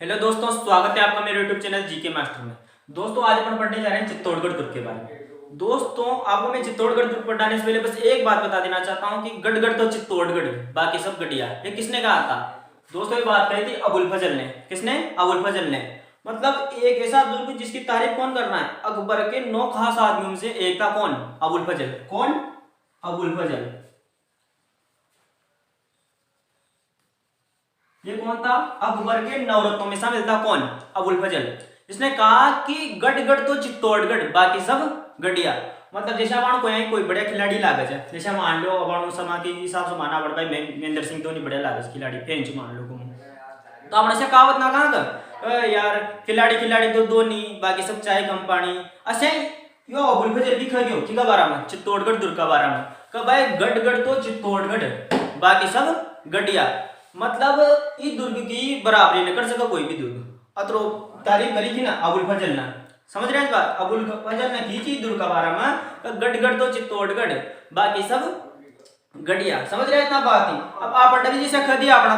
Hello दोस्तों, स्वागत है आपका मेरे यूट्यूब चैनल जीके मास्टर में। दोस्तों आज अपन पढ़ने जा रहे हैं चित्तौड़गढ़ दुर्ग के बारे में। दोस्तों आपको मैं चित्तौड़गढ़ दुर्ग पढ़ाने से पहले बस एक बात बता देना चाहता हूं कि गढ़गढ़ तो चित्तौड़गढ़, बाकी सब गढ़िया। ये किसने कहा था? दोस्तों ये बात कही थी अबुल फजल ने। किसने? अबुल फजल ने। मतलब एक ऐसा दुर्ग जिसकी तारीफ कौन कर रहा है? अकबर के 9 खास आदमियों में से एक था। कौन? अबुल फजल। कौन? अबुल फजल। ये कौन था? अकबर के नवरत्नों में शामिल था। कौन? अबुल फजल। इसने कहा कि गढ़गढ़ तो चित्तौड़गढ़, बाकी सब गढ़िया। मतलब जैसे अपन कोई बढ़िया खिलाड़ी लागत है, जैसे मान लो अपन समा के हिसाब से माना पड़ भाई महेंद्र सिंह धोनी बढ़िया लागत खिलाड़ी फेंच मान लो तो अपन ऐसे कहावत ना कहा कर यार खिलाड़ी खिलाड़ी तो धोनी, बाकी सब चाय कम पानी। ऐसे यो अबुल फजल भी खा गयो किका बारा में, चित्तौड़गढ़ दुर्ग का बारा में। कहा भाई गढ़गढ़ तो चित्तौड़गढ़, बाकी सब गढ़िया। मतलब इस दुर्ग की बराबरी न कर सका कोई भी दुर्ग। अतरो तारीफ करी थी ना अबुल फजल ना। समझ रहे हैं इस बात? अबुल फजल ने की थी दुर्ग का बारे में, गढ़गढ़ तो चित्तौड़गढ़, बाकी सब गढ़िया। समझ रहे हैं इतना बात ही। अब आप अटली जैसे कह दिया अपना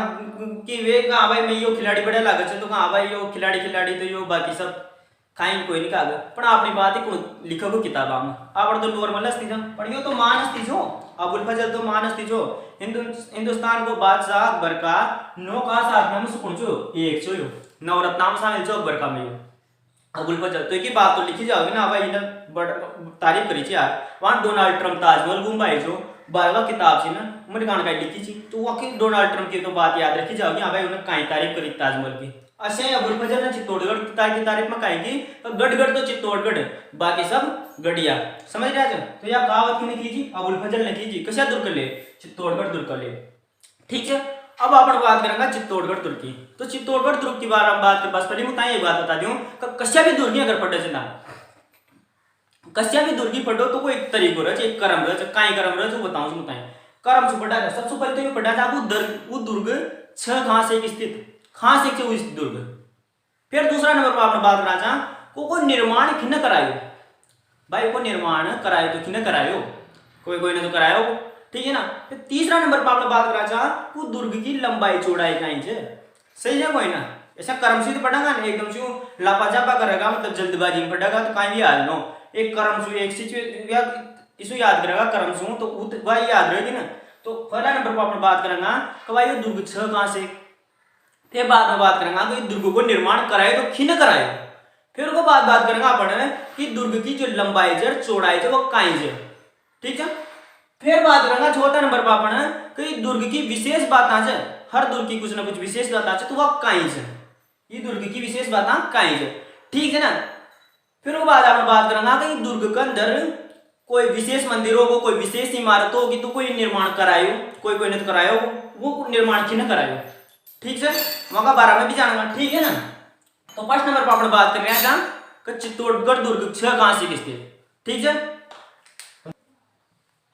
कि वे कहा भाई मैं यो खिलाड़ी बढ़िया लागत है, तो कहा भाई यो खिलाड़ी खिलाड़ी तो यो बाकी सब खाई कोई नहीं काग। पण आपनी बात ही लिखो को किताबा में आप तो नॉर्मल हस्ती था, पर यो तो मान हस्ती छो। अबुल फजल तो मान हस्ती छो। हिंदुस्तान को बादशाह अकबर का 9 खास आदमियों में से कौन छो? एक छो यो नवरत्न में शामिल छो अकबर का में यो अबुल फजल। तो एक बात तो लिखी जाओगी ना भाई, इन्हें बड़ तारीफ करी थी यार। वहां डोनाल्ड ट्रम्प ताजमहल घूमाए जो बारवा किताब से ना उन्हें गान का लिखी थी, तो वह डोनाल्ड ट्रम्प की तो बात याद रखी जाओगी। हाँ भाई उन्हें कहीं तारीफ करी ताजमहल की। अच्छा अबुल फजल ने चित्तौड़गढ़ की तारीफ में कहेगी गढ़गढ़ तो चित्तौड़गढ़, बाकी सब गढ़िया। समझ रहे हैं? तो यह कहावत किसने की थी? अबुल फजल ने की थी। कशा दुर्ग ले? चित्तौड़गढ़ दुर्ग का ले। ठीक है, अब अपन बात करेंगे चित्तौड़गढ़ दुर्ग की। तो चित्तौड़गढ़ दुर्ग की बारे में बात के बस पहले मैं एक बात बता दूं, कश्या भी दुर्गी अगर पढ़े ना, कश्या भी दुर्गी पढ़ो तो कोई एक तरीको रहे, एक कर्म रहे, काई कर्म रहे जो बताऊं बताएं। कर्म से पढ़ा जाए सबसे पहले तो ये पढ़ा जाए वो दुर्ग 6 खास एक स्थित खास एक से दुर्ग। फिर दूसरा नंबर पर आपने बात करना चाह को निर्माण खिन करायो। भाई को निर्माण करायो तो खिन करायो, कोई ने तो करायो। ठीक है ना? फिर तीसरा नंबर पर आपने बात करना चाह वो दुर्ग की लंबाई चौड़ाई कहीं से सही है कोई ना। ऐसा कर्म से तो पढ़ेगा ना एकदम से लापा जापा करेगा, मतलब जल्दबाजी में पढ़ेगा तो कहीं भी हाल नो। एक कर्म से एक सिचुएशन याद करेगा कर्म से तो वही याद रहेगी ना। तो पहला नंबर पर आपने बात करेंगे कि भाई ये दुर्ग 6 कहां से। फिर बाद में बात करेंगे कि दुर्ग को निर्माण कराए तो खिन कराए। फिर उसको बात करेंगे अपन कि दुर्ग की जो लंबाई है चौड़ाई है वो काई है। ठीक है, फिर बात करेंगे चौथा नंबर पर अपन कि दुर्ग की विशेष बात है। हर दुर्ग की कुछ ना कुछ विशेष बात है तो वह काई है, ये दुर्ग की विशेष बात काई है। ठीक है ना? फिर वो बाद अपन बात करेंगे कि दुर्ग के अंदर कोई विशेष मंदिरों को, कोई विशेष इमारतों की तो कोई निर्माण करायो, कोई ने तो करायो, वो निर्माण खिन करायो। ठीक है, वहां बारे में भी जानूंगा। ठीक है ना? तो फर्स्ट नंबर पर अपन बात कर रहे हैं कि चित्तौड़गढ़ दुर्ग 6 कहां से स्थित। ठीक है,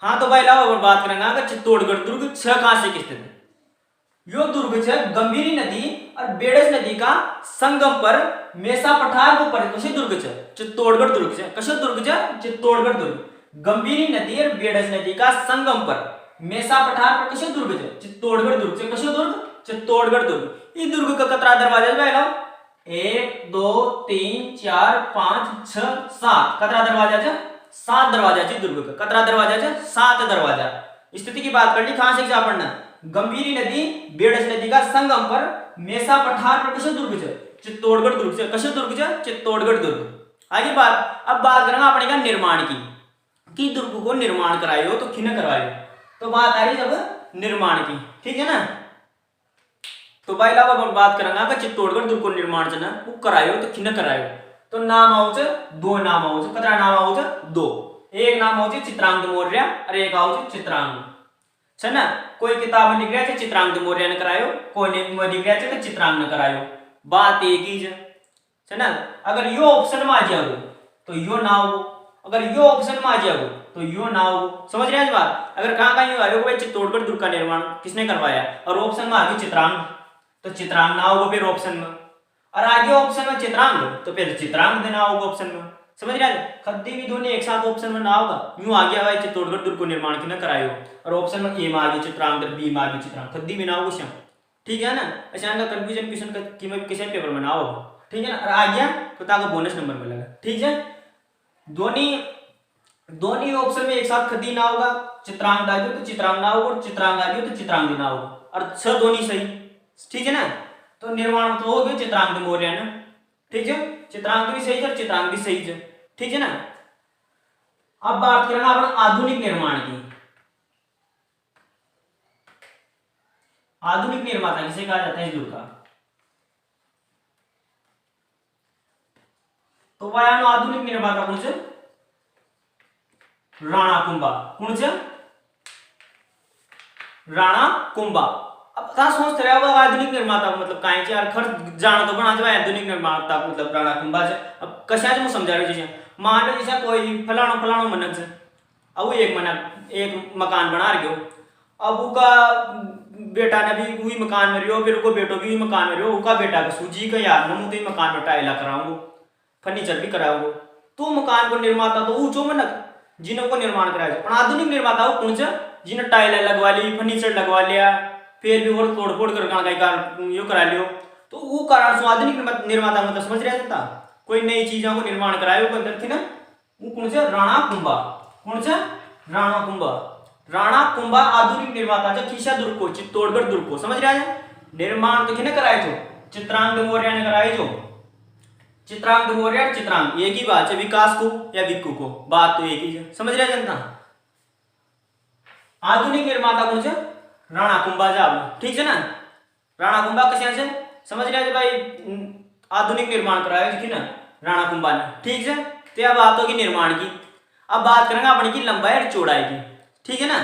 हाँ तो भाई लाओ बात करेंगे कि चित्तौड़गढ़ दुर्ग 6 कहां से स्थित है। यो दुर्ग है गंभीरी नदी और बेड़स नदी का संगम पर मेसा पठार को पर कशे दुर्ग है चित्तौड़गढ़ दुर्ग है। कशे दुर्ग है? चित्तौड़गढ़ दुर्ग। गंभीरी नदी और बेड़स नदी का संगम पर मेसा पठार पर कशे दुर्ग है? चित्तौड़गढ़ दुर्ग है। कशे दुर्ग? चित्तौड़गढ़ दुर्ग। इस दुर्ग का कतरा दरवाजा है भाई? 1 2 3 4 5 6 7 कतरा दरवाजा है? 7 दरवाजा है दुर्ग का। कतरा दरवाजा है? 7 दरवाजा। स्थिति की बात कर ली कहां से पढ़ना। गंभीरी नदी बेड़स नदी का संगम पर मेसा पठार पर कशे दुर्ग है? चित्तौड़गढ़ दुर्ग से। कशे दुर्ग है? चित्तौड़गढ़ दुर्ग। आगे बात अब बात करेंगे अपने का निर्माण की दुर्ग को निर्माण करायो तो खिन करवायो। तो बात आ रही जब निर्माण की। ठीक है ना? तो भाई लाभ अपन बात करेंगे कि चित्तौड़गढ़ दुर्ग को निर्माण है ना वो करायो तो खिन करायो। तो नाम आओ 2 नाम आओ। कतरा नाम आओ 2। एक नाम आओ चित्रांगद मौर्य और एक आओ चित्रांग है ना। कोई किताब में लिख रहा है चित्रांगद मौर्य ने करायो, कोई ने लिख रहा है तो चित्रांग ने करायो। बात एक ही है ना। अगर यो ऑप्शन में आ जाओ तो यो ना हो, अगर यो ऑप्शन में आ जाओ तो यो ना हो। समझ रहे हैं बात? अगर कहां आयो भाई चित्तौड़गढ़ दुर्ग का निर्माण किसने करवाया और ऑप्शन में आ गई चित्रांग तो चित्रांग ना होगा फिर ऑप्शन में, और आगे ऑप्शन में चित्रांग तो फिर चित्रांग देना होगा ऑप्शन में। समझ रहे हैं? कभी भी दोनों एक साथ ऑप्शन में ना होगा। यूं आ गया भाई चित्तौड़गढ़ दुर्ग को निर्माण किसने करायो और ऑप्शन में ए में आ गई चित्रांग, बी में आ गई चित्रांग, कभी भी ना होगा। ठीक है ना। ऐसा का कंफ्यूजन क्वेश्चन का कि मैं किसी पेपर में ना हो, ठीक है ना। और आ गया तो ताको बोनस नंबर मिलेगा, ठीक है। दोनों ऑप्शन में एक साथ खदी ना होगा, चित्रांग दागियो तो चित्रांग ना होगा, और चित्रांग आ गयो तो चित्रांग भी ना होगा, और छ दोनों सही, ठीक है ना। तो निर्माण तो हो गया चित्रांग मौर्य ना, ठीक है। चित्रांग भी सही है और चित्रांग भी सही है, ठीक है ना। अब बात करेंगे अपन आधुनिक निर्माण की। आधुनिक निर्माता किसे कहा जाता है इस युग का? तो वह आधुनिक निर्माता कौन से? राणा कुंभा। कौन से? राणा कुंभा। अब ता सोच रहे हो आधुनिक निर्माता मतलब काहे के यार खर जान तो बना जो आधुनिक निर्माता मतलब राणा कुंभा से। अब कशा से समझा रहे जैसे मान लो जैसे कोई फलाणो फलाणो मनक से, अब एक मकान बना रहे हो, अब उका बेटा ने भी वही मकान में रहो, फिर को बेटो भी वही मकान में रहो, उका बेटा का सूजी का यार नमु तो मकान में टाइला कराऊंगा, फर्नीचर भी कराऊंगा, तो मकान को निर्माता तो ऊंचो मनक जिन्हों को निर्माण कराया जाए। आधुनिक निर्माता कौन से? जिन्हें टाइल लगवा ली, फर्नीचर लगवा लिया, फिर भी और तोड़ फोड़ कर यो करा लियो, तो वो कारण आधुनिक निर्माता मतलब समझ रहे था कोई नई चीजों को निर्माण कराया अंदर थी ना, वो कौन से? राणा कुंभा। कौन से? राणा कुंभा। राणा कुंभा आधुनिक निर्माता जो खीसा दुर्ग को, चित्तौड़गढ़ दुर्ग को, समझ रहे हैं। निर्माण तो किने कराए थे? चित्रांग मौर्य ने कराए जो। चित्रांग मौर्य चित्रांग एक ही बात है, विकास को या विक्कू को, बात तो एक ही है, समझ रहे जनता। आधुनिक निर्माता कौन से? राणा कुंभा जाब, ठीक है ना। राणा कुंभा कसे से समझ रहे भाई, आधुनिक निर्माण कराया जी ना राणा कुंभा ने, ठीक है। तो अब बात होगी निर्माण की। अब बात करेंगे अपनी की लंबाई और चौड़ाई की, ठीक है ना।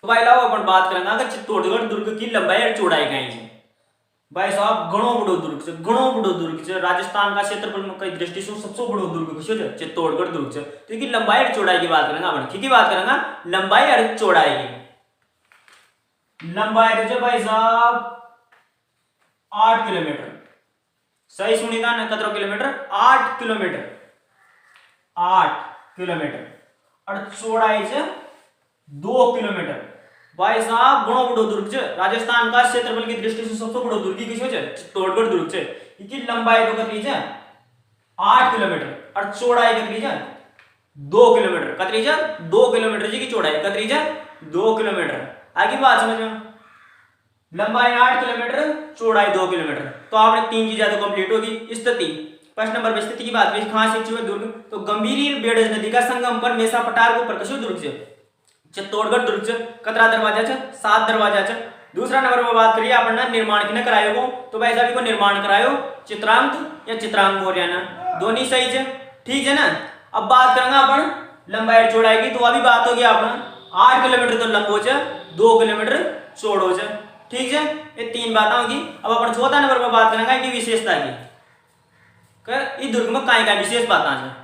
तो भाई लाओ अपन बात करेंगे अगर चित्तौड़गढ़ दुर्ग की लंबाई और चौड़ाई कहीं है भाई साहब, घणो बड़ो दुर्ग से, घणो बड़ो दुर्ग से, राजस्थान का क्षेत्रफल की दृष्टि से सबसे बड़ो दुर्ग किसो है? चित्तौड़गढ़ दुर्ग से। तो इसकी लंबाई और चौड़ाई की बात करेंगे अपन, की बात करेंगे लंबाई और चौड़ाई की। लंबाई जो भाई साहब 8 किलोमीटर, सही सुनी था ना, कितना किलोमीटर? 8 किलोमीटर, 8 किलोमीटर, और चौड़ाई से 2 किलोमीटर। भाई साहब घणो बड़ो दुर्ग है, राजस्थान का क्षेत्रफल की दृष्टि से सबसे बड़ो दुर्ग किसो है? चित्तौड़गढ़ दुर्ग है। इसकी लंबाई तो कितनी है? 8 किलोमीटर, और चौड़ाई कितनी है? 2 किलोमीटर। कितनी है? 2 किलोमीटर जी की चौड़ाई कितनी है? 2 किलोमीटर। आगे बात समझ में, लंबाई 8 किलोमीटर, चौड़ाई 2 किलोमीटर। तो आपने 3 चीजें तो कंप्लीट होगी। स्थिति, प्रश्न नंबर पर स्थिति की बात करें, कहां से हुए दुर्ग? तो गंभीर बेड़ज नदी का संगम पर मेसा पठार को प्रकशो दुर्ग से, चित्तौड़गढ़ दुर्ग से। कतरा दरवाजा है? 7 दरवाजा है। दूसरा नंबर पर बात करिए अपन निर्माण किने करायो को, तो भाई साहब को निर्माण करायो चित्रांग या चित्रांग मौर्य ने, दोनों सही है, ठीक है ना। अब बात करेंगे अपन लंबाई और चौड़ाई की, तो अभी बात होगी अपन 8 किलोमीटर तो लंबो है, 2 किलोमीटर चौड़ो है, ठीक है। ये 3 बातें होगी। अब अपन चौथा नंबर पर बात करेंगे कि विशेषता की, इस दुर्ग में काय विशेष बातें हैं।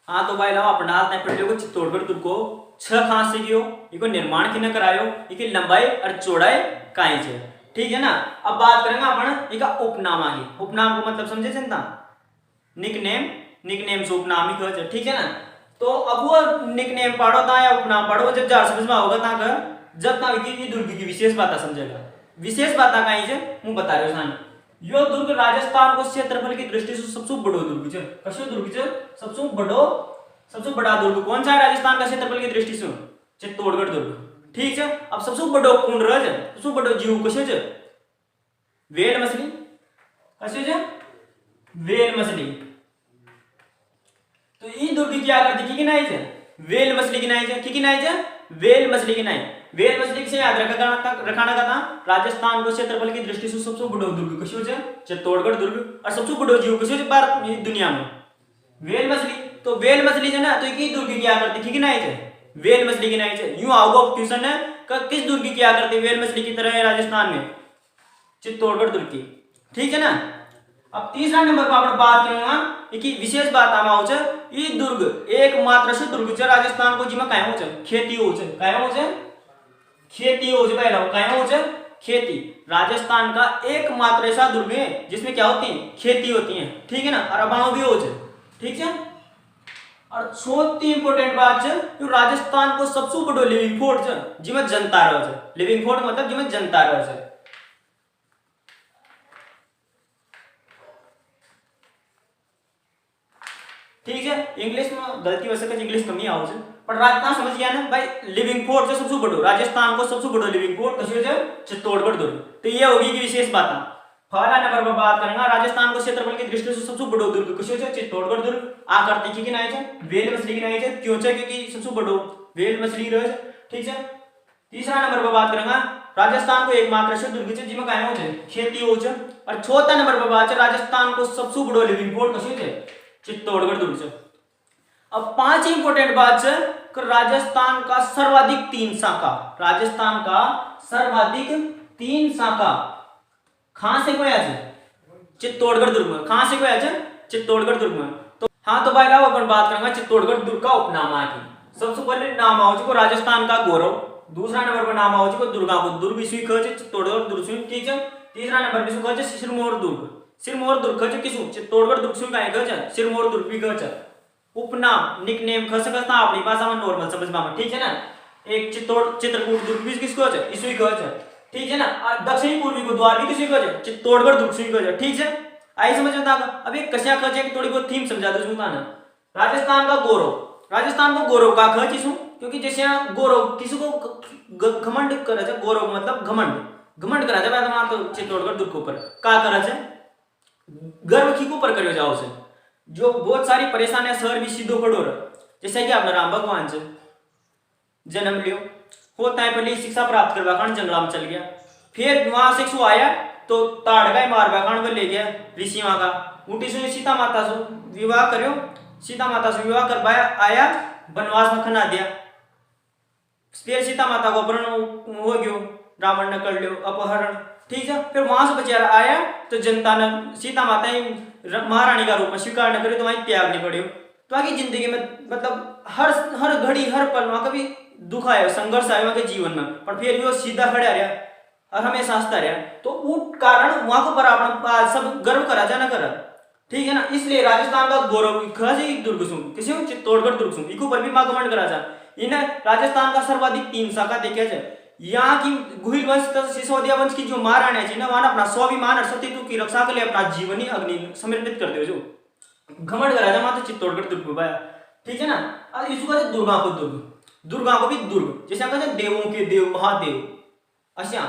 हाँ तो भाई लाओ अपन हाथ नहीं पड़े को चित्तौड़गढ़ दुर्ग को 6 खास से कियो, इको निर्माण किने करायो, इकी लंबाई और चौड़ाई काई छे, ठीक है ना। अब बात करेंगे अपन इका उपनामा की। उपनाम को मतलब समझे चिंता, निकनेम, निकनेम से उपनाम ही कहे, ठीक है ना। तो अब वो निकनेम पढ़ो ता या उपनाम पढ़ो, जब जार समझ में होगा ता कर, जब ता की दुर्ग की विशेष बातें समझेगा। विशेष बातें काई छे मैं बता रहा हूं। यो दुर्ग राजस्थान को क्षेत्रफल की दृष्टि से सबसे बड़ो दुर्ग है। कसो दुर्ग है? सबसे बड़ा दुर्ग कौन सा है राजस्थान का क्षेत्रफल की दृष्टि से? चित्तौड़गढ़ दुर्ग, ठीक है। अब सबसे बड़ो कौन रह है? सबसे बड़ो जीव कशो है? वेल मछली। कशो है? वेल मछली। तो ई दुर्ग की आकृति की नाई है? वेल मछली की नाई है। की नाई है? वेल मछली की नाई। वेल मछली से याद रखाना का था, राजस्थान को क्षेत्रफल की दृष्टि से सबसे बड़ो दुर्ग कशो है? चित्तौड़गढ़ दुर्ग। और सबसे बड़ो जीव कशो है भारत दुनिया में? वेल मछली। तो वेल मछली है ना, तो की दुर्ग की आकृति की नाई है? वेल मछली की नाई है। यूं आओगा क्वेश्चन है किस दुर्ग की आकृति वेल मछली की तरह है राजस्थान में? चित्तौड़गढ़ दुर्ग की, ठीक है ना। अब तीसरा नंबर पर आपण बात करेंगे कि विशेष बात आमा हो छ, ई दुर्ग एकमात्र से दुर्ग छ राजस्थान को जिमा काहे हो छ? खेती हो छ। काहे हो छ? खेती हो छ भाई लोग, काहे हो छ? खेती। राजस्थान का एकमात्र ऐसा दुर्ग है जिसमें क्या होती है? खेती होती है, ठीक है ना। और अबाव भी हो छ, ठीक है। और चौथी इंपोर्टेंट बात है जो राजस्थान को सबसे बड़ो लिविंग फोर्ट है जिसमें जनता रहे है। लिविंग फोर्ट मतलब जिसमें जनता रहे है। ठीक है, इंग्लिश में गलती हो सके, इंग्लिश कमी आओ से, पर राजस्थान समझ गया ना भाई। लिविंग फोर्ट जो सबसे बड़ो राजस्थान को सबसे बड़ो लिविंग फोर्ट कसी है चित्तौड़गढ़ दुर्ग। तो ये होगी की विशेष बात। पहला नंबर पर बात करेंगे राजस्थान को क्षेत्रफल की दृष्टि से सबसे बड़ो दुर्ग कसी है चित्तौड़गढ़ दुर्ग। आकृति की नाई है वेल मछली की नाई है, क्यों है क्योंकि सबसे बड़ो वेल मछली रहे। ठीक है, तीसरा नंबर पर बात करेंगे राजस्थान को एकमात्र ऐसे दुर्ग है जिसमें काय हो खेती हो। और चौथा नंबर पर बात है राजस्थान को सबसे बड़ो लिविंग फोर्ट कसी है चित्तौड़गढ़ दुर्ग से। अब पांच इंपोर्टेंट बात है कि राजस्थान का सर्वाधिक 3 शाखा, राजस्थान का सर्वाधिक 3 शाखा कहां से कोया है चित्तौड़गढ़ दुर्ग में। कहां से कोया है चित्तौड़गढ़ दुर्ग में। तो हाँ, तो भाई लाओ अपन बात करेंगे चित्तौड़गढ़ दुर्ग का उपनामा की। सबसे पहले नाम आओ को राजस्थान का गौरव, दूसरा नंबर पर नाम आओ को दुर्गा को दुर्ग इसवी कह चित्तौड़गढ़ दुर्ग। ठीक है, तीसरा नंबर पे कह सिरमौर दुर्ग। सिरमौर दुर्ग कह किसु चित्तौड़गढ़ दुर्ग से काहे कह सिरमौर दुर्ग भी कह। उपनाम निकनेम खस सकता अपनी भाषा में नॉर्मल समझ में। ठीक है ना, एक चित्रकूट दुर्ग भी किसको है इसवी कह। ठीक है ना, दक्षिणी पूर्वी को द्वार भी किसी कह चित्तौड़गढ़ दुर्ग से कह। ठीक है, आई समझ में। अब एक कस्या कह कि थोड़ी बहुत थीम समझा दो ना। राजस्थान का गौरव, राजस्थान को गौरव का कह किसु क्योंकि जैसे गौरव किसी को घमंड करे छे, गौरव मतलब घमंड घमंड करा जाए मैं तो चित्तौड़गढ़ दुर्ग के ऊपर का करा छे गर्व की को ऊपर करियो जाओ से। जो बहुत सारी परेशानियां शहर भी सीधो खड़ो रहा, जैसे कि अपना राम भगवान से जन्म लियो होता है, पहले शिक्षा प्राप्त करवा खान जंगला में चल गया, फिर वहां से आया तो ताड़गा मारवा खान को ले गया ऋषि वहां का उठी से सीता माता से विवाह करो, सीता माता से विवाह करवाया, आया वनवास में खना दिया, फिर सीता माता को अपहरण हो गयो, रावण ने कर लियो अपहरण। ठीक है, फिर वहां से बेचारा आया तो जनता ने सीता माता ही महारानी का रूप में स्वीकार न करे तो वहीं त्यागने पड़े। तो आगे जिंदगी में मतलब हर घड़ी हर पल वहां कभी दुख आया संघर्ष आया वहां के जीवन में, पर फिर भी वो सीधा खड़ा रहा और हमेशा हंसता रहा। तो वो कारण वहां को बराबर सब गर्व करा जा ना करा। ठीक है ना, इसलिए राजस्थान का गौरव दुर्ग सुन किसी चित्तौड़गढ़ दुर्ग सुन इको पर भी मां घमंड करा जा। इन्हें राजस्थान का सर्वाधिक 3 शाखा देखा जाए। यहाँ की गुहिल वंश तथा सिसोदिया वंश की जो महारानी थी ना वहां अपना स्वाभिमान और सतीत्व की रक्षा के लिए अपना जीवनी अग्नि समर्पित करते हो जो घमंड करा जा मात्र चित्तौड़गढ़ दुर्ग में पाया। ठीक है ना, और इसको कहते दुर्गा को दुर्ग, दुर्गा को भी दुर्ग जैसे कहते हैं देवों के देव महादेव, अच्छा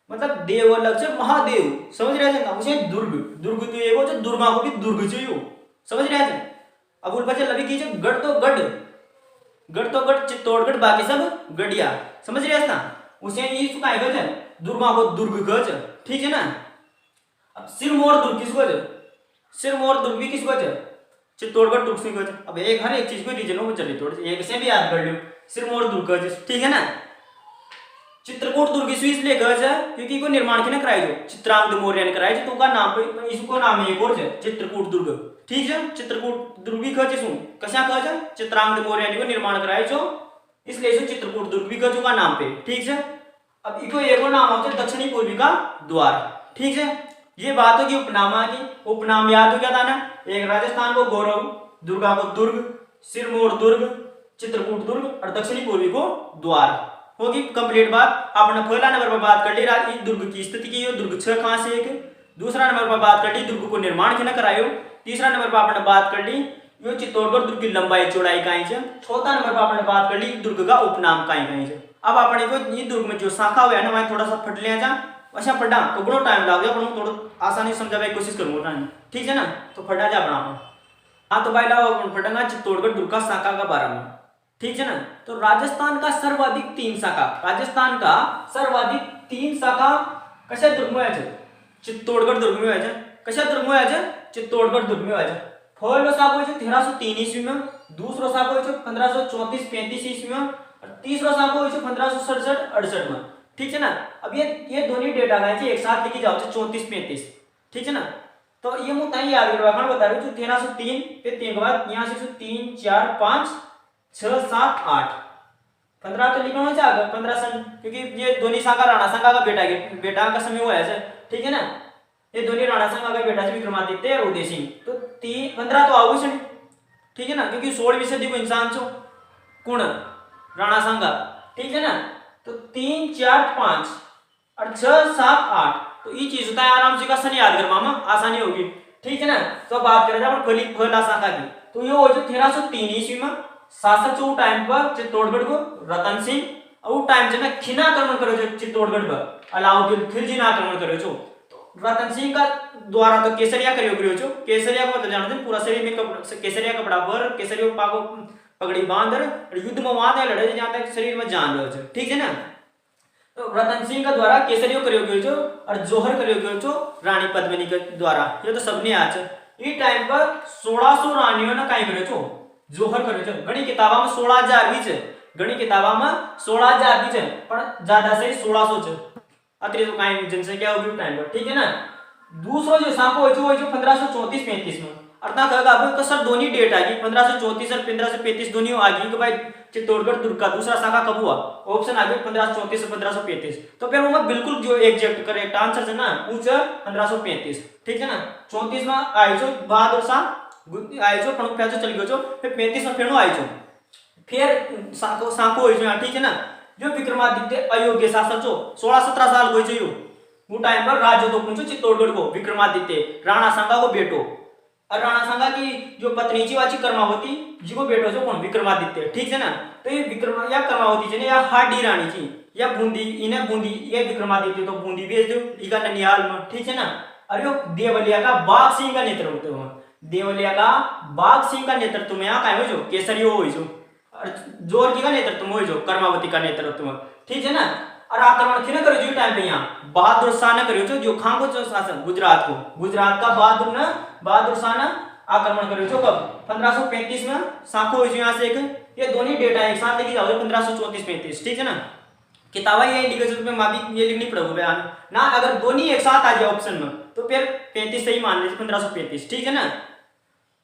मतलब देव अलग से महादेव समझ रहे थे ना, उसे दुर्ग दुर्ग तो ये वो जो दुर्गा को भी दुर्ग चाहिए समझ रहे थे। अब उन बच्चे लभी कीजिए गढ़ तो गढ़ चित्तौड़गढ़ बाकी सब गढ़िया समझ रहे ना, उसे ये सुखाए गए दुर्गा को दुर्ग गज। ठीक है ना, अब सिरमौर दुर्ग किसको है, सिरमौर दुर्ग भी किसको है चित्तौड़गढ़ दुर्ग से गज। अब एक हर एक चीज को रीजनों में चली थोड़ी एक से भी याद कर लो सिरमौर दुर्ग गज। ठीक है ना, चित्रकूट दुर्ग इसलिए गज है क्योंकि को निर्माण किने कराई जो चित्रांगद मौर्य ने कराई तो का नाम पे इसको नाम एक और है चित्रकूट दुर्ग। ठीक है, चित्रकूट दुर्ग भी गज सुन कसा गज चित्रांगद मौर्य ने को निर्माण कराई जो इसलिए इसे चित्रकूट दुर्ग भी गज का नाम पे। ठीक है, अब इको एक और नाम होता है दक्षिणी पूर्वी का द्वार। ठीक है, ये बात होगी उपनामा की, उपनाम याद हो क्या था ना, एक राजस्थान को गौरव, दुर्गा को दुर्ग, सिरमौर दुर्ग, चित्रकूट दुर्ग और दक्षिणी पूर्वी को द्वार होगी कंप्लीट बात। आपने पहला नंबर पर बात कर ली दुर्ग की स्थिति की, दुर्ग 6 कहां से एक, दूसरा नंबर पर बात कर ली दुर्ग को निर्माण किने करायो, तीसरा नंबर पर आपने बात कर ली यो चित्तौड़गढ़ दुर्ग की लंबाई चौड़ाई काई है, चौथा नंबर पर आपने बात कर ली दुर्ग का उपनाम काई है। अब आपने को ये दुर्ग में जो शाखा हुआ है ना वहां थोड़ा सा फट लिया जा अच्छा फटा तो बड़ो टाइम लग गया पर थोड़ा आसानी से समझाने की कोशिश करूंगा। ठीक है ना, तो फटा जा अपना हाँ तो भाई लाओ फटेगा चित्तौड़गढ़ दुर्ग का शाखा का बारे में। ठीक है ना, तो राजस्थान का सर्वाधिक 3 शाखा, राजस्थान का सर्वाधिक 3 शाखा कशा दुर्ग में है चित्तौड़गढ़ दुर्ग में है, कशा दुर्ग में है चित्तौड़गढ़ दुर्ग में है। पहलो शाखा है 1303 ईस्वी में, दूसरो शाखा है 1534-35 ईस्वी में और तीसरो शाखा है 1567-68 में। ठीक है ना, अब ये दोनों डेट आ गए एक साथ लिखी जाओ 34-35। ठीक है ना, तो ये मुझे याद रखना बता रही हूँ 1303 फिर 3 के बाद यहाँ से 3 4 5 6 7 8 15 तो लिखना चाहिए 15 सन क्योंकि ये दोनों शाखा राणा शाखा का बेटा का समय हुआ है। ठीक है ना, ये दोनों राणा शाखा का बेटा से विक्रमादित्य और उदय सिंह तो 15 तो आओगे ठीक है ना, क्योंकि 16वीं सदी को इंसान छो कौन राणा सांगा, ठीक है ना। तो 3 4 5 और 6 7 8, तो ये चीज होता है आराम से का याद करवा में आसानी होगी, ठीक है ना। तो बात करें अपन फला शाखा की, तो ये हो जो 1303 ईस्वी में शासक जो टाइम पर चित्तौड़गढ़ को रतन सिंह और टाइम से ना खिना आक्रमण करो जो चित्तौड़गढ़ पर अलाउद्दीन खिलजी ने आक्रमण करो जो, तो रतन सिंह का द्वारा तो केसरिया करियो जो, केसरिया को मतलब जानते हैं पूरा शरीर में केसरिया कपड़ा पर केसरिया पागो पगड़ी बांध और युद्ध में वहां लड़े जहां तक शरीर में जान रहो छो, ठीक है ना। तो रतन सिंह का द्वारा केसरियो करियो गयो छो और जोहर करियो गयो छो रानी पद्मिनी के द्वारा, ये तो सबने आज ई टाइम पर 1600 रानियों ने काई करियो छो जोहर करियो छो। घणी किताबा में 16000 भी छे, घणी किताबा में 16000 भी छे, पण ज्यादा से 1600 छे, अतरी तो काई जनसंख्या होगी टाइम पर, ठीक है ना। दूसरो जो सांपो होय छो 1534-35 में, अर्थात अगर अब तो सर दोनी डेट आ गई 1534 और 1535 दोनी आ गई कि भाई चित्तौड़गढ़ दुर्ग का दूसरा शाखा कब हुआ, ऑप्शन आ गया 1534 से 1535, तो फिर वो बिल्कुल जो एग्जैक्ट करेक्ट आंसर है ना वो 1535, ठीक है ना। 34 में आई जो बहादुर शाह आई जो प्रमुख प्याजो चल गयो जो, फिर 35 में फिर आई जो, फिर साको होई जो, ठीक है ना। जो विक्रमादित्य अयोग्य शासक जो 16-17 साल होई जो वो टाइम पर राज्य तो पूछो चित्तौड़गढ़ को विक्रमादित्य राणा सांगा को बेटो, और राणा सांगा की जो पत्नी थी वाची कर्मावती जी को बेटो जो कौन विक्रमादित्य, ठीक है ना। तो ये विक्रम या कर्मावती जी ने या हाडी रानी थी या बूंदी, इन्हें बूंदी ये विक्रमादित्य तो बूंदी भेज दो इका ननिहाल में, ठीक है ना। और यो देवलिया का बाघ सिंह का नेतृत्व में, देवलिया का बाघ सिंह का नेतृत्व में यहाँ का हो जो केसरियो हो जो, और जोर जी का नेतृत्व में हो जो कर्मावती का नेतृत्व में, ठीक है ना। और आक्रमण किने करो जो टाइम पे यहाँ बहादुर शाह ने करो जो खां को जो शासन गुजरात को, गुजरात का बहादुर शाह ने आक्रमण करो जो कब 1535 में साखो हो यहाँ से एक, ये दोनों डेटा एक साथ लिखी जाओ 1534-35, ठीक है ना। किताबा ये इंडिकेशन में माफी ये लिखनी पड़ेगी बयान ना, अगर दोनों एक साथ आ जाए ऑप्शन में तो फिर 35 सही मान लीजिए 1535, ठीक है ना।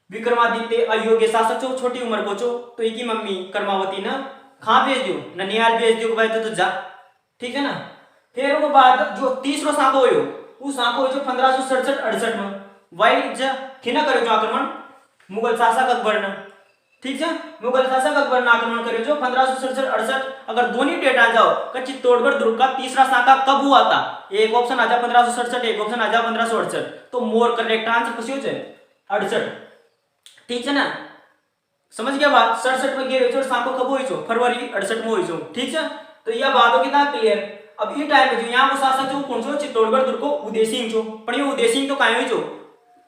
विक्रमादित्य अयोग्य शासक जो छोटी उम्र को जो, तो एक ही मम्मी कर्मावती ने खां भेज दियो ननिहाल भेज दियो भाई तो जा, ठीक है ना। फिर वो बाद जो तीसरो सांको होयो वो सांको जो 1567-68 में वाई खिना करे जो आक्रमण मुगल शासक अकबर ने, ठीक है। मुगल शासक अकबर ने आक्रमण करे जो 1567-68, अगर दोनों डेट आ जाओ कि चित्तौड़गढ़ दुर्ग का तीसरा शाखा कब हुआ था, एक ऑप्शन आ जा 1567, एक ऑप्शन आ जा 1568, तो मोर करेक्ट आंसर कुछ हो जाए 68, ठीक है ना। समझ गया बात, 67 में गिरे जो सांको कब हुई जो फरवरी 68 में हुई जो, ठीक है। तो यह बात हो कितना क्लियर। अब ये टाइम में जो यहाँ को शासक जो कौन सो चित्तौड़गढ़ दुर्ग को उदय सिंह जो, पर ये उदय सिंह तो काहे हुई जो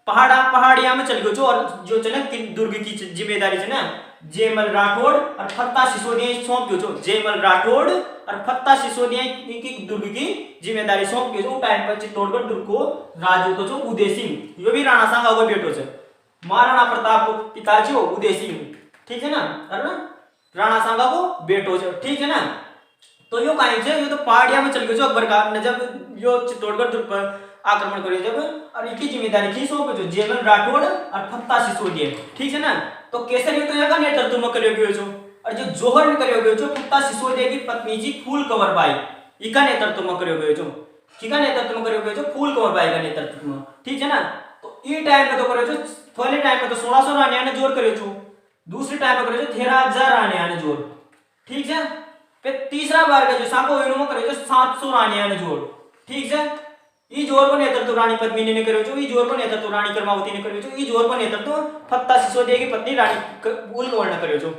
पहाड़िया में चल गयो जो, और जो चले दुर्ग की जिम्मेदारी है ना जयमल राठौड़ और फत्ता सिसोदिया सौंप गयो जो, जयमल राठौड़ और फत्ता सिसोदिया की दुर्ग की जिम्मेदारी सौंप गयो जो टाइम पर चित्तौड़गढ़ दुर्ग को राज तो जो उदय सिंह, यो भी राणा सांगा को बेटो छे, महाराणा प्रताप को पिताजी हो उदय सिंह, ठीक है ना, राणा सांगा को बेटो छे, ठीक है ना। तो यो काहे छे यो तो पहाड़िया में चल गयो जो अकबर का ने जब यो चित्तौड़गढ़ दुर्ग पर आक्रमण करियो जब, और इनकी जिम्मेदारी थी सो जो जयमल राठौड़ और फत्ता सिसोदिया, ठीक है ना। तो केसरी तो यहाँ का नेतृत्व में करियो गयो जो, और जो जोहर में करियो गयो जो फत्ता सिसोदिया की पत्नी जी फूल कंवर बाई इका नेतृत्व में करियो गयो जो, किका नेतृत्व में करियो गयो जो फूल कंवर बाई का नेतृत्व में, ठीक है ना। तो ई टाइम पे तो करियो जो पहले टाइम पे तो 1600 रानिया ने जोर करियो जो, दूसरे टाइम पे करियो जो 13000 रानिया ने जोर, ठीक है। फिर तीसरा बार का जो सांको इनो करियो जो 700 रानिया ने जोर, ठीक है। ई जोर को नेतृत्व रानी पद्मिनी ने करियो जो, ई जोर को नेतृत्व रानी कर्मावती ने करियो जो, ई जोर को नेतृत्व फत्ता सिसोदिया की पत्नी रानी फूल कंवर ने करियो जो।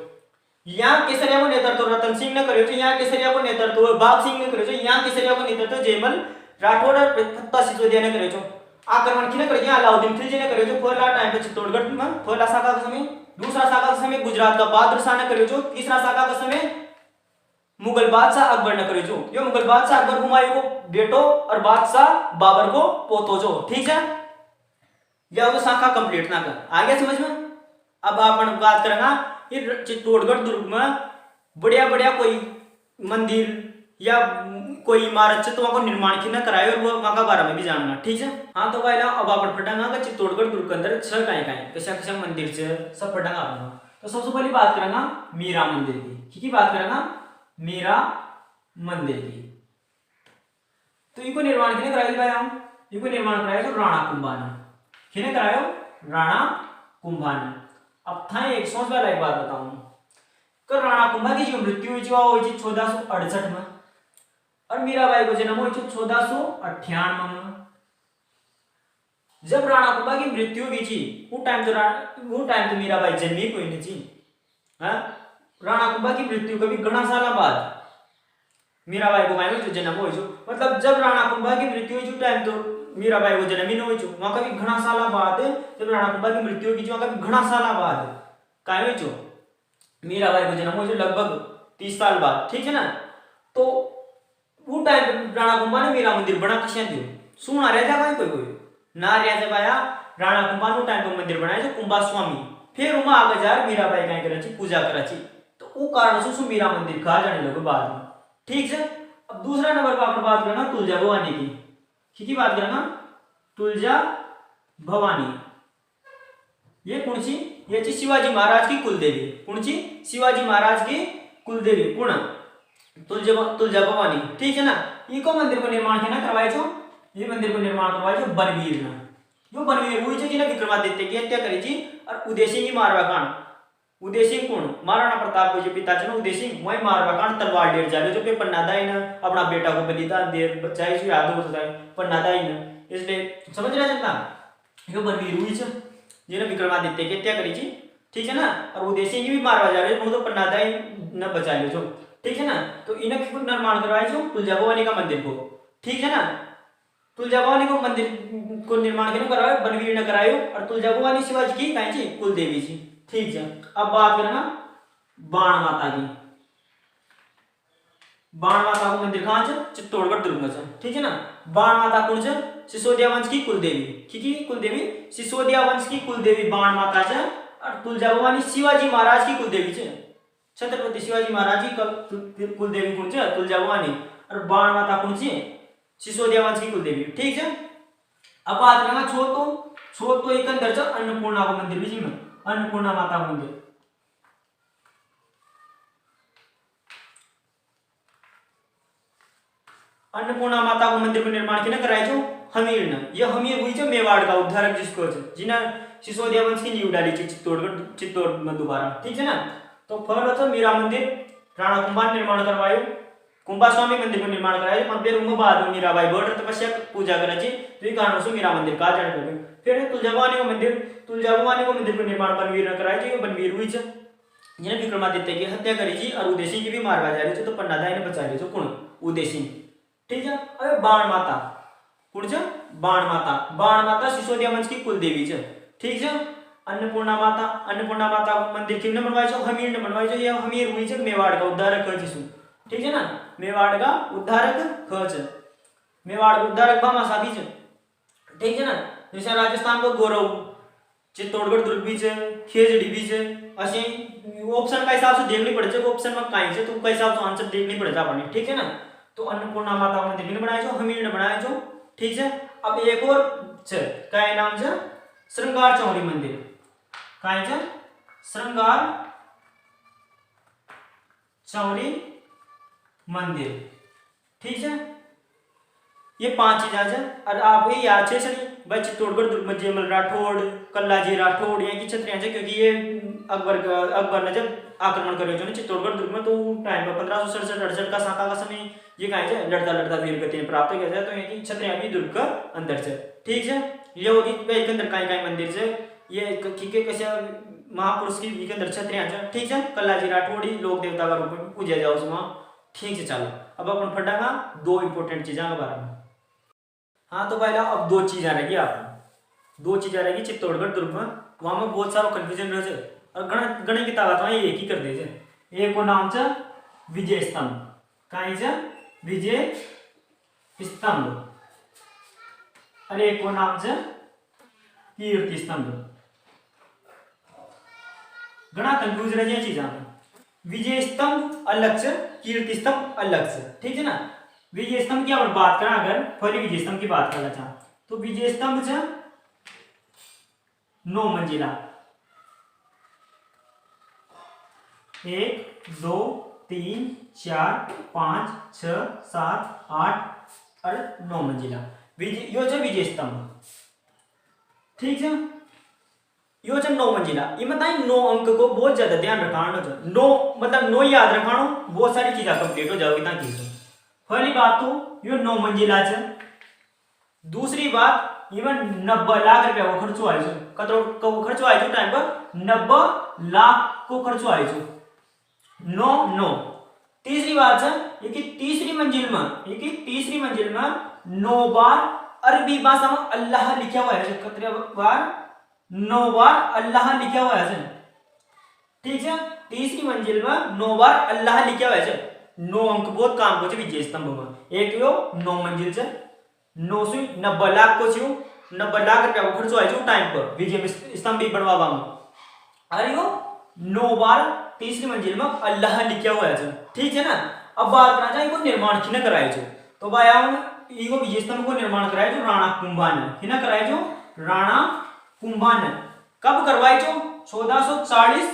यहाँ केसरिया को नेतृत्व रतन सिंह ने करियो जो, यहाँ केसरिया को नेतृत्व बाघ सिंह ने करियो जो, यहाँ केसरिया को नेतृत्व जयमल राठौड़ और फत्ता सिसोदिया ने करियो जो। आक्रमण किने करियो अलाउद्दीन खिलजी ने करियो जो पहला टाइम पे चित्तौड़गढ़ में पहला शाखा का समय, दूसरा शाखा का समय गुजरात का बहादुर शाह ने करियो जो, तीसरा शाखा का समय मुगल बादशाह अकबर ने करियो जो, यो मुगल बादशाह अकबर हुमायूं को बेटो और बादशाह बाबर को पोतो जो, ठीक है। यह वो शाखा कंप्लीट ना कर आ गया समझ में। अब अपन बात करेंगे ये चित्तौड़गढ़ दुर्ग में बढ़िया बढ़िया कोई मंदिर या कोई इमारत से तो वहां को निर्माण कितना कराए और वो वहां का बारे में भी जानना, ठीक है। हाँ तो भाई अब अपन पढ़ेंगे कि चित्तौड़गढ़ दुर्ग के अंदर छह कैसा मंदिर से सब पढ़ेंगे अपन। तो सबसे पहले बात करेंगे मीरा मंदिर की बात करेंगे मीरा मंदिर की। तो इनको निर्माण किने कराया भाई हम, इनको निर्माण कराया तो राणा कुंभा ने, किने करायो राणा कुंभा ने। अब था एक सोच वाला एक बात बताऊं कर राणा कुंभा की जो मृत्यु हुई वो हुई 1468 में और मीराबाई को जन्म हुई 1498 में। जब राणा कुंभा की मृत्यु हुई थी वो टाइम तो मीराबाई जन्मी कोई नहीं थी। हाँ राणा कुंभा की मृत्यु कभी घना साल बाद मीराबाई को मायने जो जन्म हुई मतलब जब राणा कुंभा की मृत्यु हुई टाइम तो मीराबाई को जन्म ही नहीं हुई वहां कभी घना साल बाद जब राणा कुंभा की मृत्यु हुई वहां कभी घना साल बाद काय हुई मीराबाई को जन्म हुई लगभग 30 साल बाद ठीक है ना। तो वो टाइम राणा कुंभा ने मीरा मंदिर बना कशा दियो सुना रह जा कोई कोई ना रह जा पाया राणा कुंभा नो टाइम पर मंदिर बनाया जो कुंभा स्वामी फिर उमा आगे जा मीराबाई काय करे पूजा करे तो वो कारण से मीरा मंदिर कहा जाने लगे बाद में ठीक है। अब दूसरा नंबर पर अपन बात करना तुलजा भवानी की बात करना तुलजा भवानी ये कौन सी ये थी शिवाजी महाराज की कुलदेवी कौन सी शिवाजी महाराज की कुलदेवी कौन तुलजा भवानी ठीक है ना। इको मंदिर को निर्माण है ना करवाए जो ये मंदिर को निर्माण करवाए जो बनवीर ना यो बनवीर हुई जो जिन्हें विक्रमादित्य की हत्या करी थी और उदय सिंह की मारवा कांड उदय सिंह कौन महाराणा प्रताप को जो पिता थे उदय सिंह वही मारवा कांड तलवार डेर जाले जो पन्नादाई ने अपना बेटा को बलिदान दे बच्चा जो याद होता है पन्नादाई ने इसलिए समझ रहे जनता यो बनवीर हुई है जिन्हें विक्रमादित्य की हत्या करी थी ठीक है ना और उदय सिंह की भी मारवा जा रहे तो पन्नादाई ने बचा ले जो ठीक है ना। तो इन्हें निर्माण करवाए जो तुलजा भवानी का मंदिर को ठीक है ना। तुलजा भवानी को मंदिर को निर्माण किने करायो बनवीर ने करायो और तुलजा भवानी शिवाजी की काई छी कुल देवी जी ठीक है। अब बात करना बाण माता की बाण माता को मंदिर कहां है चित्तौड़गढ़ दुर्ग में ठीक है ना। बाण माता कौन है सिसोदिया वंश की कुलदेवी की कुलदेवी सिसोदिया वंश की कुलदेवी बाण माता है और तुलजा भवानी शिवाजी महाराज की कुलदेवी है छत्रपति शिवाजी महाराज की कुलदेवी कौन है तुलजा भवानी और बाण माता कौन सी सिसोदिया वंश की कुलदेवी ठीक है। अब बात करना छो तो एक अंदर अन्नपूर्णा को मंदिर भी जी में अन्नपूर्णा माता मंदिर अन्नपूर्णा माता को मंदिर को निर्माण किने कराए जो हमीर ने ये हमीर हुई जो मेवाड़ का उद्धारक जिसको जिन्हें सिसोदिया वंश की नींव डाली थी चित्तौड़ में दोबारा ठीक है ना। तो फल तो मीरा मंदिर राणा कुंभा निर्माण करवायो कुंभा स्वामी मंदिर को निर्माण कराया पर फिर उनके बाद में मीराबाई बड़ तपस्या पूजा करे तो ये कारण से मीरा मंदिर कहा जाने लगे। फिर तुलजा भवानी को मंदिर को निर्माण बनवीर ने कराया जो बनवीर हुई है जिन्हें विक्रमादित्य की हत्या करी थी और उदय सिंह की भी मारवा जा रही थी तो पन्नादाई ने बचा ली कौन उदय सिंह ठीक है। अरे बाण माता कौन है बाण माता सिसोदिया वंश की कुलदेवी है ठीक है। अन्नपूर्णा माता को मंदिर किसने बनवाया जो हमीर ने बनवाया जो ये हमीर हुई है मेवाड़ का उद्धारक जिसु ठीक है ना। मेवाड़ का उद्धारक खच मेवाड़ का उद्धारक भामाशाह भी ठीक है ना। जैसे राजस्थान को गौरव चित्तौड़गढ़ दुर्ग भी है खेजड़ी भी है ऐसे ऑप्शन का हिसाब से देखनी पड़े ऑप्शन में कहीं से तो हिसाब से आंसर देखनी पड़ेगा अपने ठीक है ना। तो अन्नपूर्णा माता मंदिर ने बनाया जो हमीर ने बनाया जो ठीक है। अब एक और क्या नाम है श्रृंगार चौरी मंदिर कहीं है श्रृंगार चौरी मंदिर ठीक है। ये 5 चीजें है और आप ये याद है सही भाई चित्तौड़गढ़ दुर्ग में जेमल राठौड़ कल्लाजी राठौड़ यहाँ की छत्रियां है क्योंकि ये अकबर ने जब आक्रमण करे जो चित्तौड़गढ़ दुर्ग में तो टाइम पर 1567-68 का साका का समय ये कहा है लड़ता वीर गति प्राप्त हो गया तो यहाँ की छत्रियां भी दुर्ग का अंदर से ठीक है। ये होगी एक अंदर कहीं मंदिर से ये कैसे महापुरुष की अंदर छत्रियां है ठीक है। कल्लाजी राठौड़ी लोक देवता का रूप में पूजा जाओ उसमें ठीक है। चलो अब अपन फटाना 2 इंपॉर्टेंट चीजों के बारे में। हाँ तो पहला अब 2 चीजें रहेगी आप 2 चीजें रहेगी चित्तौड़गढ़ दुर्ग में वहां में बहुत सारा कंफ्यूजन रहे और गणी किताब एक ही कर दे एक को नाम से विजय स्तंभ कहीं से विजय स्तंभ और एक को नाम से कीर्ति स्तंभ घना कंफ्यूज रह चीजा में विजय स्तंभ अलग से कीर्ति स्तंभ अलग से ठीक है ना। विजय स्तंभ की अगर बात करें अगर पहले विजय स्तंभ की बात करना चाह तो विजय स्तंभ से 9 मंजिला 1 2 3 4 5 6 7 8 और 9 मंजिला विजय स्तंभ ठीक है। यो छ 9 मंजिला। इमें ताई 9 अंक को बहुत ज्यादा ध्यान रखानो छ। 9 मतलब 9 याद रखानो, बहुत सारी चीजा कंप्लीट हो जाओगी ताकि। पहली बात तो यो 9 मंजिला छ। दूसरी बात इमें 90 लाख रुपया को खर्चो आयो छ। कतरो को खर्चो आयो छ टाइम पर 90 लाख को खर्चो आयो छ। 9 9। तीसरी बात है ये कि तीसरी मंजिल में 9 बार अरबी भाषा में अल्लाह लिखा हुआ है। कितने बार? 9 बार अल्लाह लिखा हुआ है। ठीक है, तीसरी मंजिल में 9 बार अल्लाह लिखा हुआ है। 9 अंक बहुत काम को विजय स्तंभ में। एक यो 9 मंजिल से 9 से 90 लाख को छो, 90 लाख रुपया को खर्चो आयो टाइम पर विजय स्तंभ भी बनवावा में। अरे यो 9 बार तीसरी मंजिल में अल्लाह लिखा हुआ है। ठीक है ना। अब बात करना चाहिए को निर्माण किने कराए छो। तो भाई इको विजय स्तंभ को निर्माण कराए जो राणा कुंभा ने। किने कराए जो? राणा कुंभा ने। कब करवाए जो? 1440 से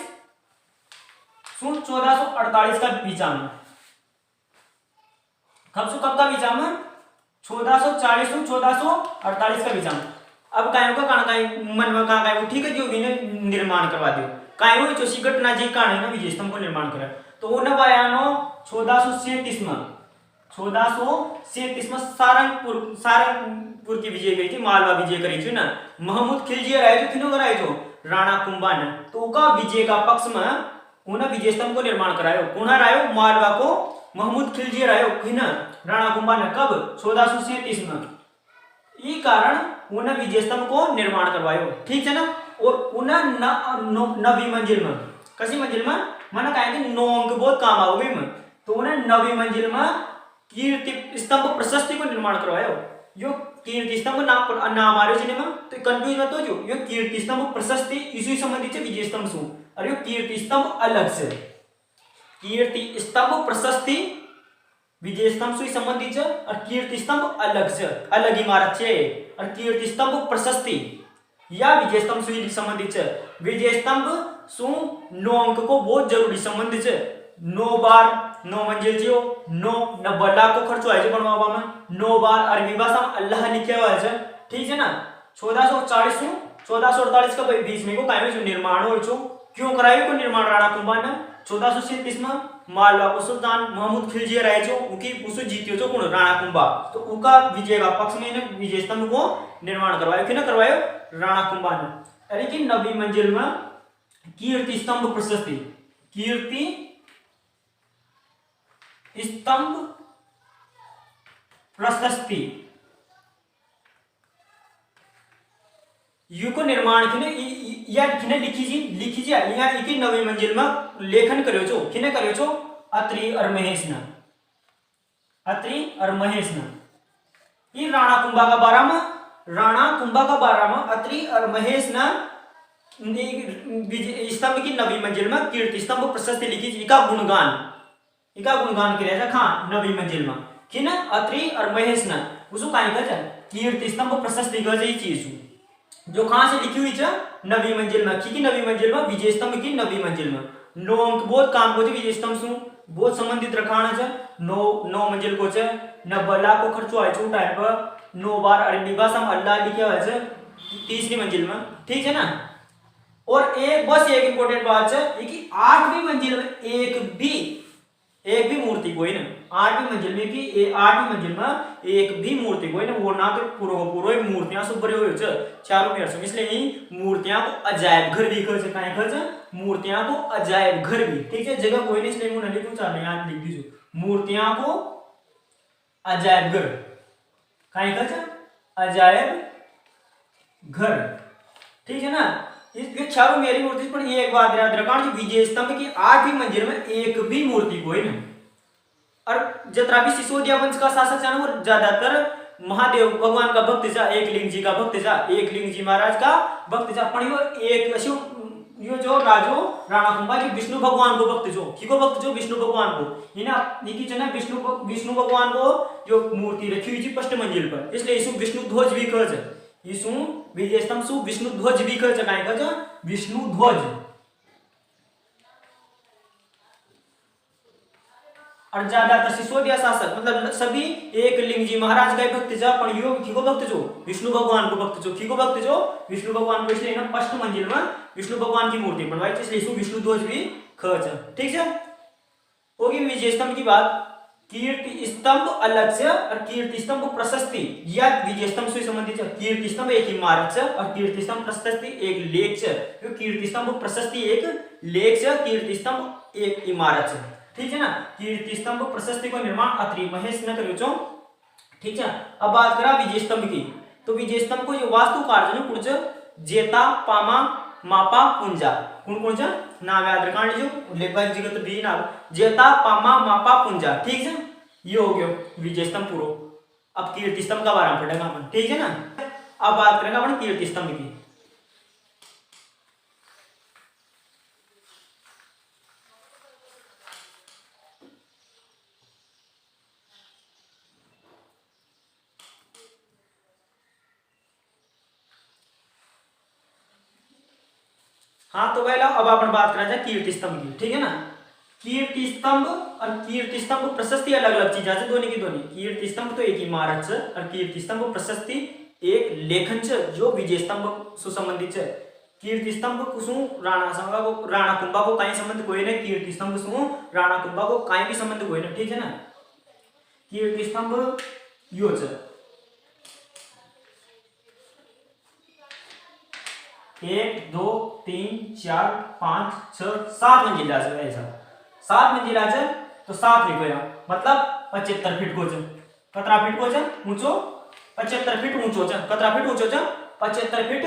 1448 का बीचा में। कब का बीचा में? 1440 से 1448 का बीचा में। अब कायो का मन में का ठीक है जो निर्माण करवा दियो। कायो चोसी घटना जी कारण है विजय स्तंभ को निर्माण करा। तो वो न बयानो 1437 में सारंगपुर की विजय गई थी, मालवा विजय करी थी ना। महमूद खिलजी राय जो किनो कराए जो? राणा कुंभा ने। तो उका विजय का पक्ष में उन्हें विजय स्तंभ को निर्माण करायो। कौन रायो? मालवा को महमूद खिलजी रायो किना राणा कुंभा ने। कब? 1437 में। ई कारण उन्हें विजय स्तंभ को निर्माण करवायो। ठीक है ना। और उन्हें नवी मंजिल में, कसी मंजिल में माना कहेंगे 9 अंक बहुत काम आओगे में। तो उन्हें नवी मंजिल में कीर्ति स्तंभ प्रशस्ति को निर्माण करवायो। यो कीर्ति स्तंभ नाम आ रहे सिनेमा तो कंफ्यूज मत हो जो। यो कीर्ति स्तंभ प्रशस्ति इसी संबंधित है विजय स्तंभ से। और यो कीर्ति स्तंभ अलग से। कीर्ति स्तंभ प्रशस्ति विजय स्तंभ से संबंधित है और कीर्ति स्तंभ अलग से, अलग इमारत है। और कीर्ति स्तंभ प्रशस्ति या विजय स्तंभ से संबंधित है। विजय स्तंभ सु 9 अंक को बहुत जरूरी संबंधित है। 9 बार 9 मंजिल जियो 90 लाख को खर्चो आयो बनवावा में। 9 बार अरबी भाषा में अल्लाह लिखे हुआ है। ठीक है ना। 1440 से 1448 का बीच में को कायम जो निर्माण हो छो। क्यों करायो को निर्माण राणा कुंभा ने? 1437 में मालवा को सुल्तान महमूद खिलजी राय जो उकी उसो जीतियो जो कौन? राणा कुंभा। तो उका विजय का पक्ष में ने विजय स्तंभ को निर्माण करवायो। किने करवायो? राणा कुंभा ने। अरे कि नवी मंजिल में कीर्ति स्तंभ प्रशस्ति, कीर्ति स्तंभ प्रशस्ति यू को निर्माण किने या किने लिखी जी या इकी नवी मंजिल में लेखन करियो छो। किने करियो छो? अत्रि और महेश ने। अत्रि और महेश ने। ये राणा कुंभा का बारे में अत्रि और महेश ने स्तंभ की नवी मंजिल में कीर्ति स्तंभ प्रशस्ति लिखी। इका गुणगान किया जा खां नवी मंजिल में। किने? अत्रि और महेश ने। उसको काई कह कीर्ति स्तंभ प्रशस्ति कह जे चीज जो कहां से लिखी हुई है? नवी मंजिल में। की नवी मंजिल में? विजय स्तंभ की नवी मंजिल में। 9 अंक बहुत काम को विजय स्तंभ से बहुत संबंधित रखाना है। 9 मंजिल को 90 लाख को खर्चो आयो छो टाइम पर। 9 बार अरबी भाषा में अल्लाह लिखा हुआ है तीसरी मंजिल में। ठीक है ना। और एक इंपॉर्टेंट बात है कि 8वीं मंजिल में एक भी मूर्ति कोई ना। 8वीं मंजिल में की 8वीं मंजिल में एक भी मूर्ति कोई ना। वो ना तो पूरो मूर्तियां से भरे हुए छ चारों मेर से। इसलिए ही मूर्तियां को अजायब घर भी कह छ। मूर्तियां को अजायब घर भी। ठीक है। जगह कोई नहीं इसलिए मुझे लिखूं चाह यहां लिख दीजिए मूर्तियां को अजायब घर कह छ। अजायब घर। ठीक है ना। इसके चारों मेरी मूर्ति पर एक बात याद रखना कि विजय स्तंभ की 8वीं मंजिल में एक भी मूर्ति कोई नहीं। और जितना भी सिसोदिया वंश का शासक है वो ज्यादातर महादेव भगवान का भक्त था, एकलिंग जी का भक्त था, एकलिंग जी महाराज का भक्त था। पण यो जो राजो राणा कुंभा की विष्णु भगवान को भक्त जो किको भक्त जो विष्णु भगवान को इना निकी जना विष्णु भगवान को जो मूर्ति रखी हुई थी फर्स्ट मंजिल पर। इसलिए इसको विष्णु ध्वज भी कह छ। इसु विजय स्तंभ सु विष्णु ध्वज भी कह छ। काहे कह विष्णु ध्वज। और ज्यादातर सिसोदिया शासक मतलब सभी एक लिंग जी महाराज का भक्त जा पण यो किको भक्त जो विष्णु भगवान को भक्त जो किको भक्त जो विष्णु भगवान को इसलिए ना फर्स्ट मंजिल में विष्णु भगवान की मूर्ति बनवाई इसलिए इसको विष्णु ध्वज भी खच ठीक है। होगी विजय स्तंभ की बात कीर्ति स्तंभ अलग से और कीर्ति स्तंभ प्रशस्ति या विजय स्तंभ से संबंधित है। कीर्ति स्तंभ एक इमारत से और कीर्ति स्तंभ प्रशस्ति एक लेख से कीर्ति स्तंभ प्रशस्ति एक लेख से कीर्ति स्तंभ एक इमारत से ठीक है ना। कीर्ति स्तंभ प्रशस्ति को निर्माण अत्रि महेश न करो ठीक है। अब बात करा विजय स्तंभ की तो विजय स्तंभ को जो वास्तुकार जो कुछ जेता पामा मापा पुंजा कौन कौन सा नाम याद रखना जो लेखक जी का तो भी नाम जेता पामा मापा पुंजा ठीक है। ये हो गया विजय स्तंभ पूरा। अब कीर्ति स्तंभ का बारे में पढ़ेगा अपन ठीक है ना। अब बात करेंगे अपन कीर्ति स्तंभ की। हाँ तो भाई अब अपन बात करा जाए कीर्ति स्तंभ की ठीक है ना। कीर्ति स्तंभ और कीर्ति स्तंभ प्रशस्ति अलग अलग चीज है दोनों की दोनों। कीर्ति स्तंभ तो एक इमारत है और कीर्ति स्तंभ प्रशस्ति एक लेखन है जो विजय स्तंभ से संबंधित है। कीर्ति स्तंभ कुसु राणा कुंभा को कहीं संबंध कोई नहीं। कीर्ति स्तंभ सु राणा कुंभा को कहीं भी संबंध कोई नहीं ठीक है ना। कीर्ति स्तंभ यो है 1 2 3 4 5 6 7 मंजिला है ऐसा 7 मंजिला है तो 7 लिखो यहाँ मतलब 75 फीट को कतरा फीट को ऊंचो 75 फीट ऊंचो कतरा फीट ऊंचो 75 फीट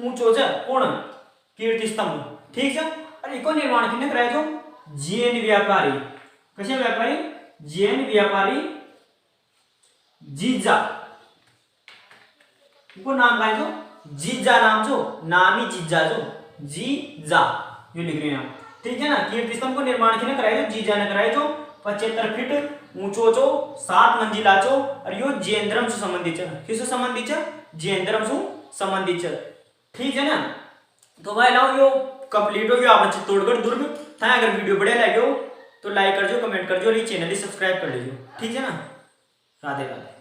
ऊंचो कोण कीर्ति स्तंभ ठीक है। और इको निर्माण किने कराया जो जैन व्यापारी कसे व्यापारी जैन व्यापारी जीजा इको नाम का जो जीजा नाम जो नामी जीजा जो जीजा ये लिख रहे हैं ठीक है ना। कीर्ति स्तंभ को निर्माण किने कराया जो जीजा ने कराया जो 75 फीट ऊंचो जो 7 मंजिला जो और यो जैन धर्म से संबंधित है। किससे संबंधित है जैन धर्म से संबंधित है ठीक है ना। तो भाई लाओ यो कंप्लीट हो गया आप चित्तौड़गढ़ दुर्ग था। अगर वीडियो बढ़िया लगे हो तो लाइक कर दो कमेंट कर दो और ये चैनल ही सब्सक्राइब कर लीजिए ठीक है ना। राधे राधे।